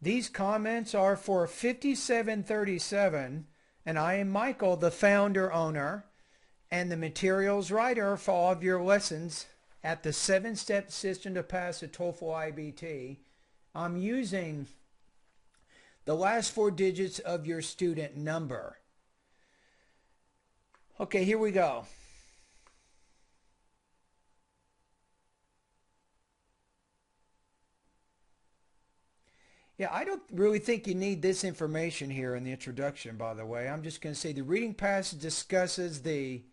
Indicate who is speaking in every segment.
Speaker 1: These comments are for 5737, and I am Michael, the founder owner and the materials writer for all of your lessons at the 7-step system to pass the TOEFL iBT. I'm using the last 4 digits of your student number. Okay, here we go. Yeah, I don't really think you need this information here in the introduction, by the way. I'm just going to say the reading passage discusses the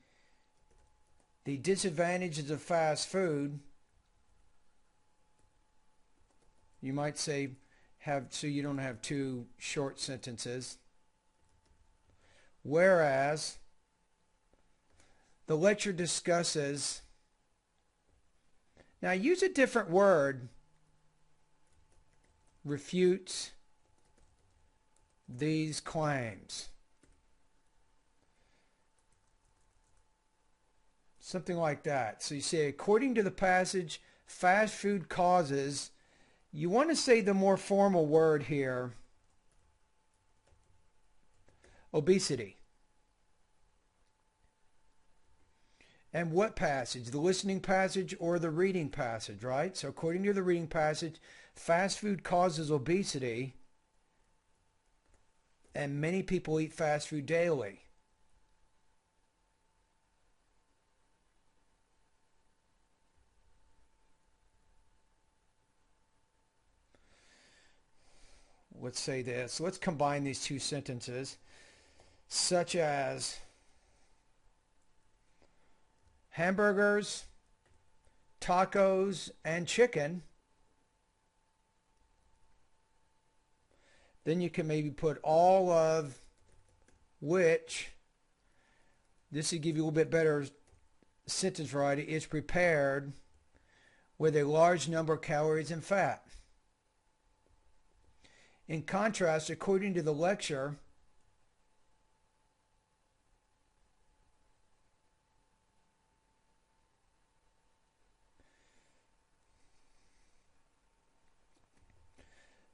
Speaker 1: disadvantages of fast food. You might say so you don't have 2 short sentences. Whereas the lecture discusses, now use a different word, refutes these claims. Something like that. So you say, according to the passage, fast food causes, you want to say the more formal word here, obesity. And what passage? The listening passage or the reading passage, right? So according to the reading passage, fast food causes obesity, and many people eat fast food daily. Let's say this. Let's combine these 2 sentences, such as hamburgers, tacos, and chicken. Then you can maybe put all of which, this will give you a little bit better sentence variety, is prepared with a large number of calories and fat. In contrast, according to the lecture,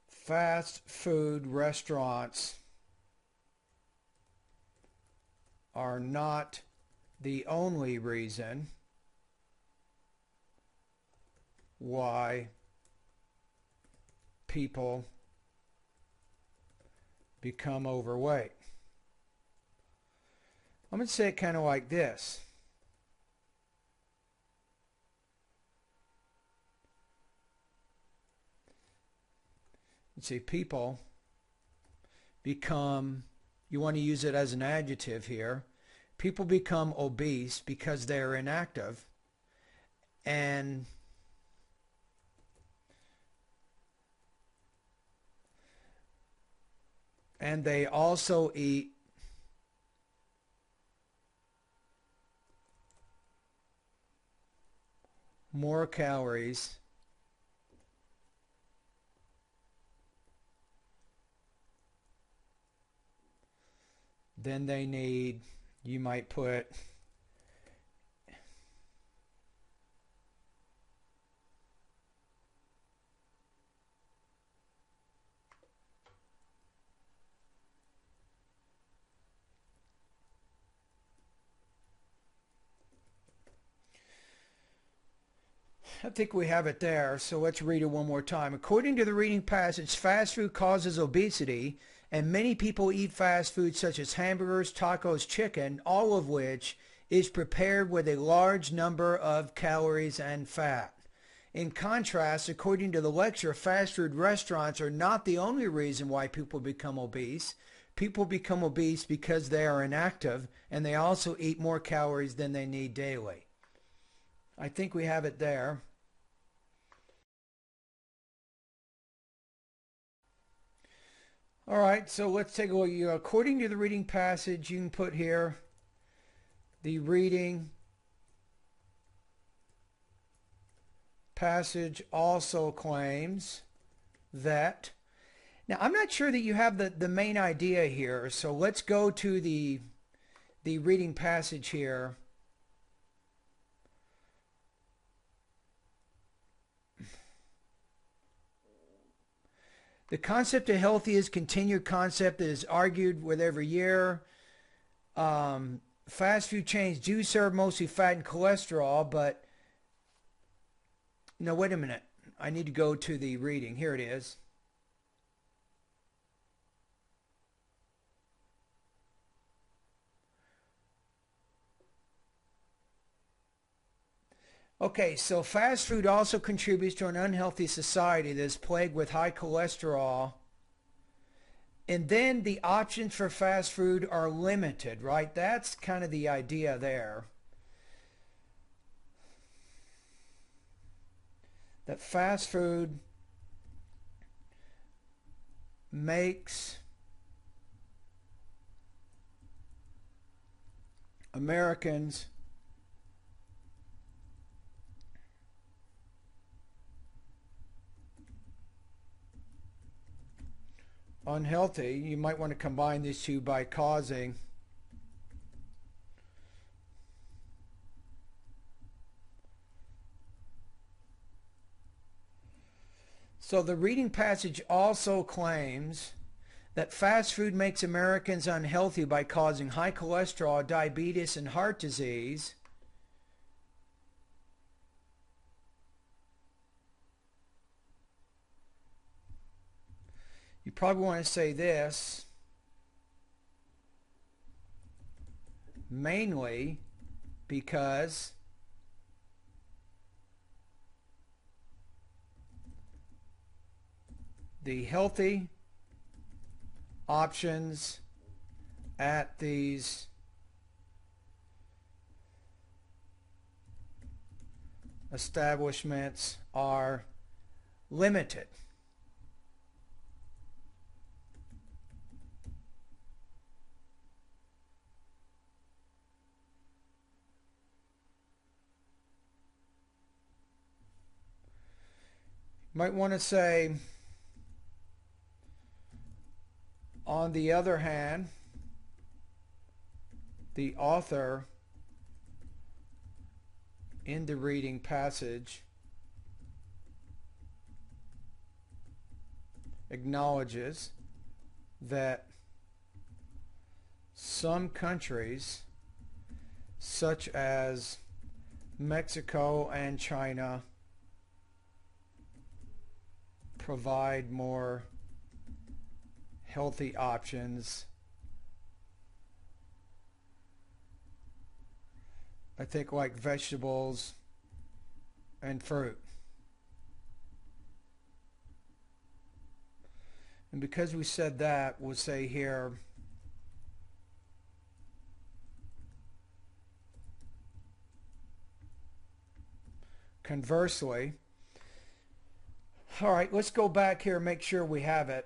Speaker 1: fast food restaurants are not the only reason why people become overweight. I'm going to say it kind of like this. Let's say people become, you want to use it as an adjective here, people become obese because they're inactive, and they also eat more calories than they need. You might put I think we have it there, so let's read it one more time. According to the reading passage, fast food causes obesity, and many people eat fast food such as hamburgers, tacos, chicken, all of which is prepared with a large number of calories and fat. In contrast, according to the lecture, fast food restaurants are not the only reason why people become obese. People become obese because they are inactive, and they also eat more calories than they need daily. I think we have it there. All right, so let's take a look. According to the reading passage, you can put here the reading passage also claims that. Now, I'm not sure that you have the main idea here, so let's go to the reading passage here. The concept of healthy is a continued concept that is argued with every year. Fast food chains do serve mostly fat and cholesterol, but no, wait a minute. I need to go to the reading. Here it is. Okay, so fast food also contributes to an unhealthy society that is plagued with high cholesterol. And then the options for fast food are limited, right? That's kind of the idea there. That fast food makes Americans unhealthy. You might want to combine these two by causing so the reading passage also claims that fast food makes Americans unhealthy by causing high cholesterol, diabetes, and heart disease. You probably want to say this, mainly because the healthy options at these establishments are limited. Might want to say, on the other hand, the author in the reading passage acknowledges that some countries, such as Mexico and China, provide more healthy options. I think like vegetables and fruit. And because we said that, we'll say here, conversely, all right, let's go back here and make sure we have it.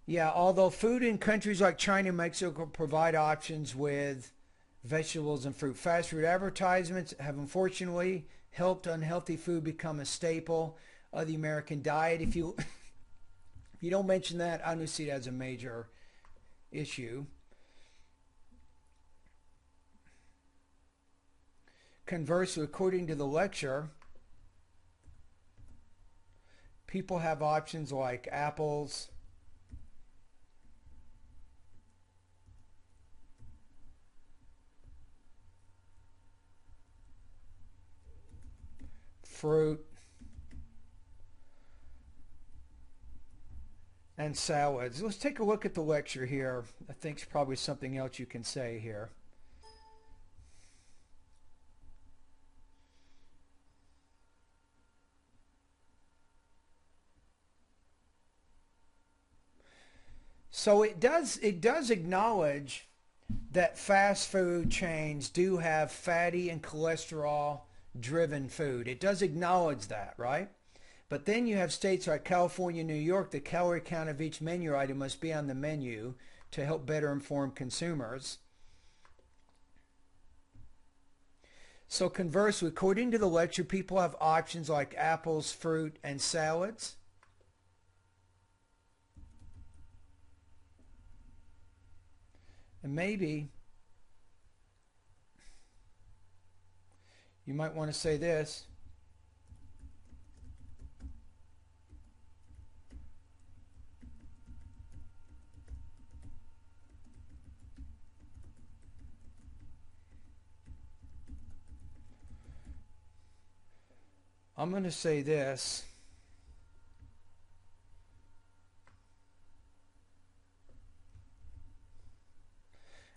Speaker 1: Yeah, although food in countries like China and Mexico provide options with vegetables and fruit, fast food advertisements have unfortunately helped unhealthy food become a staple of the American diet. If you don't mention that, I don't see it as a major issue. Conversely, according to the lecture, people have options like apples, fruit, and salads. Let's take a look at the lecture here. I think it's probably something else you can say here. So it does acknowledge that fast food chains do have fatty and cholesterol driven food. It does acknowledge that, right? But then you have states like California, New York, the calorie count of each menu item must be on the menu to help better inform consumers. So conversely, according to the lecture, people have options like apples, fruit, and salads. And maybe you might want to say this. I'm going to say this.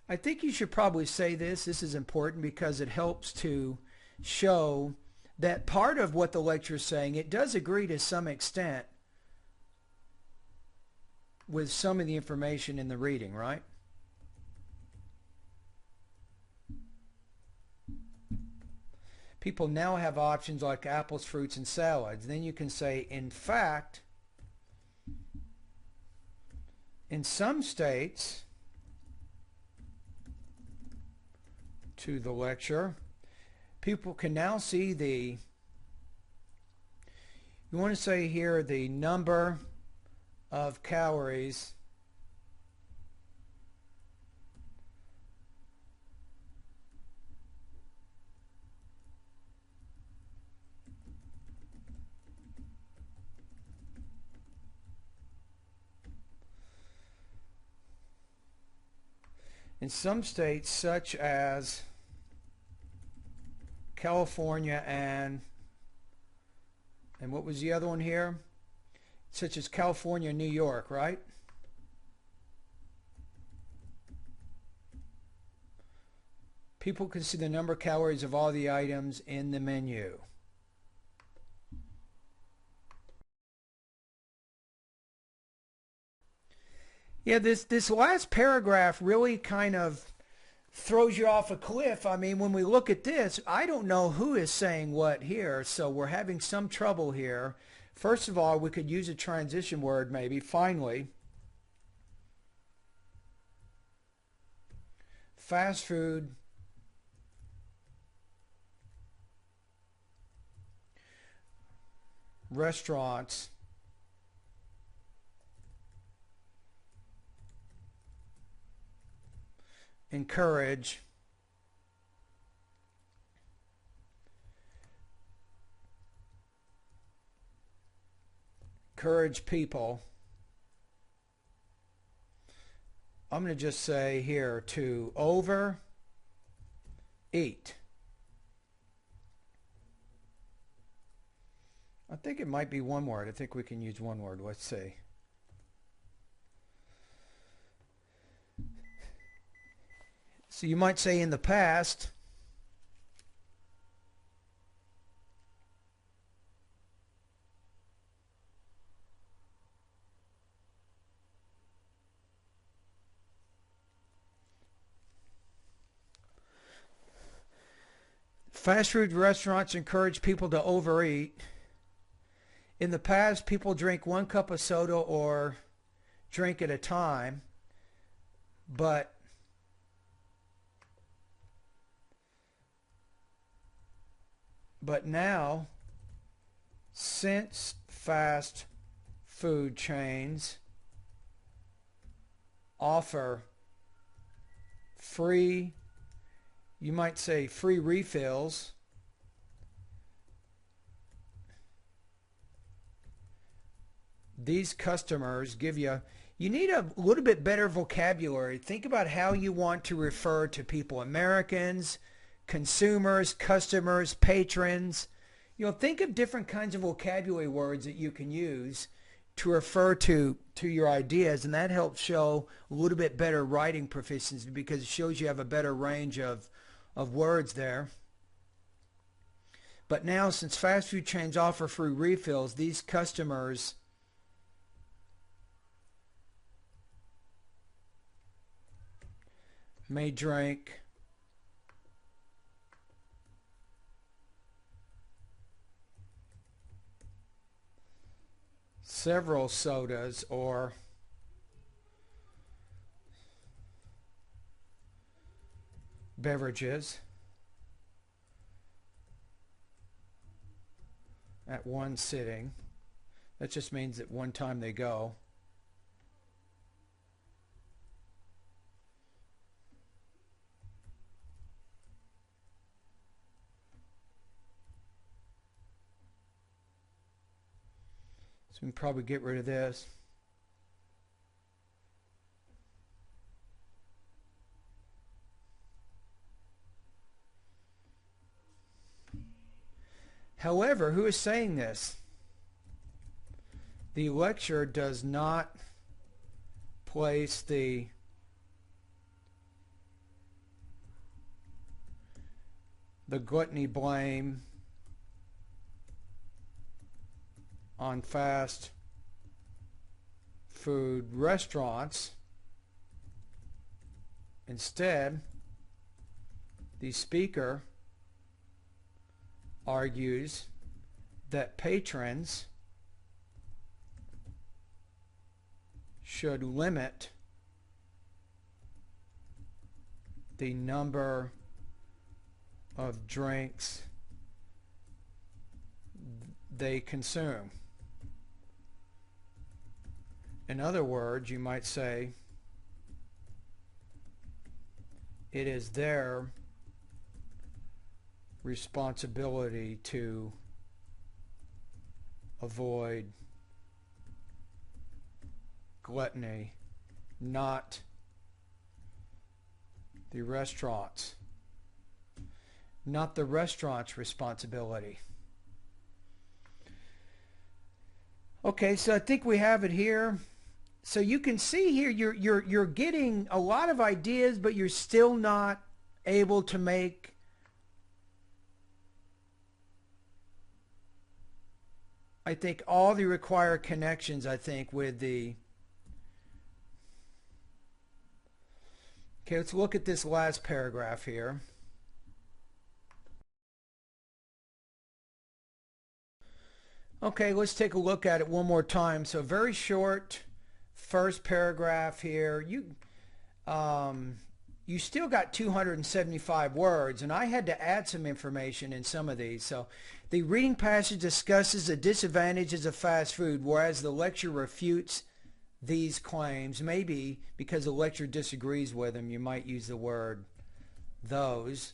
Speaker 1: I think you should probably say this. This is important because it helps to show that part of what the lecture is saying, it does agree to some extent with some of the information in the reading, right? People now have options like apples, fruits, and salads. Then you can say, in fact, in some states, to the lecture, people can now see the, you want to say here, the number of calories in some states such as California and what was the other one here? Such as California and New York, right? People can see the number of calories of all the items in the menu. Yeah, this last paragraph really kind of throws you off a cliff. I mean, when we look at this, I don't know who is saying what here, so we're having some trouble here. First of all, we could use a transition word maybe, finally. Fast food restaurants encourage people, I'm going to just say here, to overeat. I think it might be one word. I think we can use one word. Let's see. So you might say in the past, fast food restaurants encourage people to overeat. In the past, people drink 1 cup of soda or drink at a time, but now, since fast food chains offer free, you might say free refills, these customers give you need a little bit better vocabulary. Think about how you want to refer to people. Americans, consumers, customers, patrons. Think of different kinds of vocabulary words that you can use to refer to your ideas, and that helps show a little bit better writing proficiency because it shows you have a better range of words there. But now, since fast food chains offer free refills, these customers may drink several sodas or beverages at one sitting. That just means that one time they go. So we can probably get rid of this. However, who is saying this? The lecture does not place the gluttony blame on fast food restaurants. Instead, the speaker argues that patrons should limit the number of drinks they consume. In other words, you might say it is their responsibility to avoid gluttony, not the restaurants. Not the restaurant's responsibility. Okay, so I think we have it here. So you can see here you're getting a lot of ideas, but you're still not able to make I think all the required connections, I think, with the... Okay, let's look at this last paragraph here. Okay, let's take a look at it one more time. So very short first paragraph here. You still got 275 words, and I had to add some information in some of these. So the reading passage discusses the disadvantages of fast food, whereas the lecture refutes these claims. Maybe because the lecture disagrees with them, you might use the word those.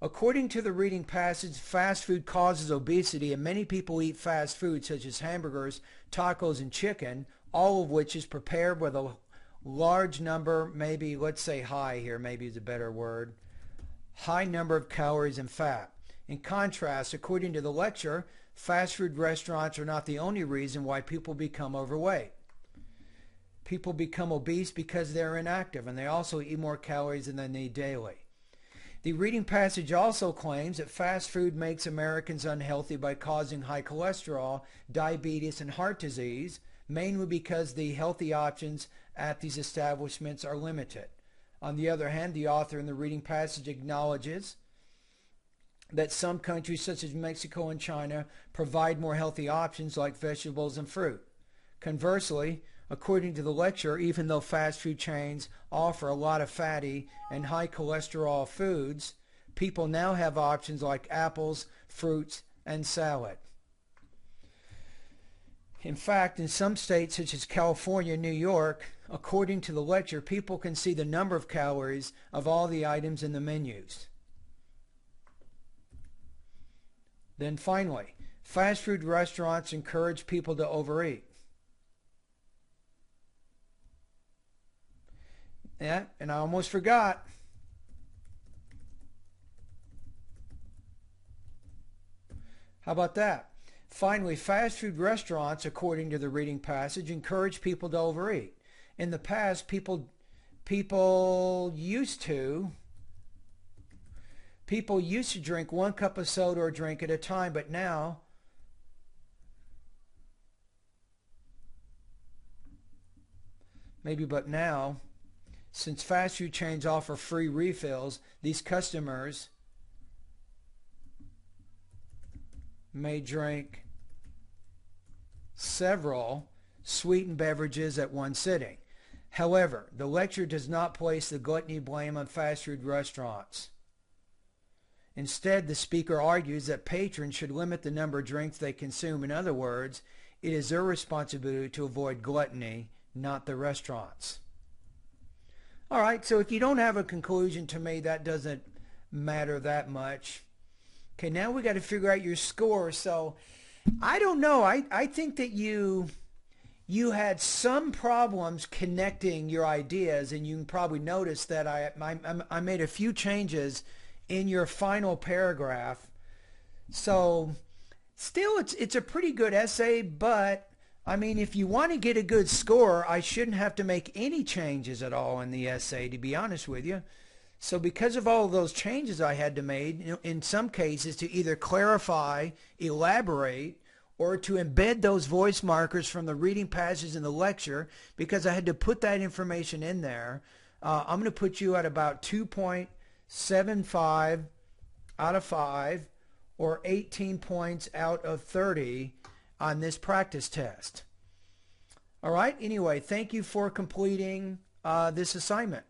Speaker 1: According to the reading passage, fast food causes obesity, and many people eat fast food such as hamburgers, tacos, and chicken, all of which is prepared with a large number, maybe let's say high here, maybe is a better word, high number of calories and fat. In contrast, according to the lecture, fast food restaurants are not the only reason why people become overweight. People become obese because they're inactive, and they also eat more calories than they need daily. The reading passage also claims that fast food makes Americans unhealthy by causing high cholesterol, diabetes, and heart disease, mainly because the healthy options at these establishments are limited. On the other hand, the author in the reading passage acknowledges that some countries such as Mexico and China provide more healthy options like vegetables and fruit. Conversely, according to the lecture, even though fast food chains offer a lot of fatty and high cholesterol foods, people now have options like apples, fruits, and salad. In fact, in some states such as California and New York, according to the lecture, people can see the number of calories of all the items in the menus. Then finally, fast food restaurants encourage people to overeat. Yeah, and I almost forgot. How about that? Finally, fast food restaurants, according to the reading passage, encourage people to overeat. In the past, people used to drink 1 cup of soda or drink at a time, but now since fast food chains offer free refills, these customers may drink several sweetened beverages at one sitting. However, the lecture does not place the gluttony blame on fast food restaurants. Instead, the speaker argues that patrons should limit the number of drinks they consume. In other words, it is their responsibility to avoid gluttony, not the restaurants. All right, so if you don't have a conclusion, to me, that doesn't matter that much. Okay, now we got to figure out your score. So I don't know. I think that you had some problems connecting your ideas, and you can probably notice that I made a few changes in your final paragraph. So Still, it's a pretty good essay, but I mean, if you want to get a good score, I shouldn't have to make any changes at all in the essay, to be honest with you. So because of all of those changes I had to make, in some cases to either clarify, elaborate, or to embed those voice markers from the reading passages in the lecture, because I had to put that information in there, I'm going to put you at about 2.75 out of 5 or 18 points out of 30 on this practice test. All right, anyway, thank you for completing this assignment.